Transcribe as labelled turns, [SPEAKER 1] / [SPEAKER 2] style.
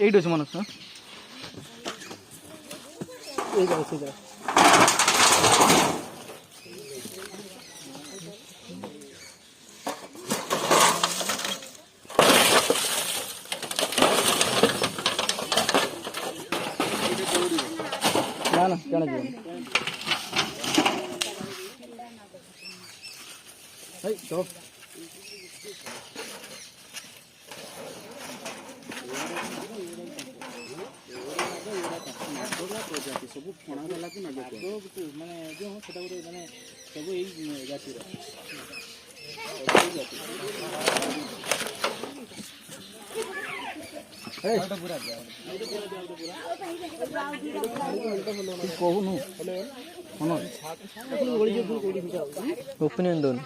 [SPEAKER 1] eight আছে মনে হচ্ছে এই জায়গা সেই জায়গা না না কেন যাবেন এই চলো
[SPEAKER 2] सब फणा वाला की नजर माने जो सेटा गोटे माने सब एई जाति रो ए आउट पूरा कहू नु ओपिनियन दोन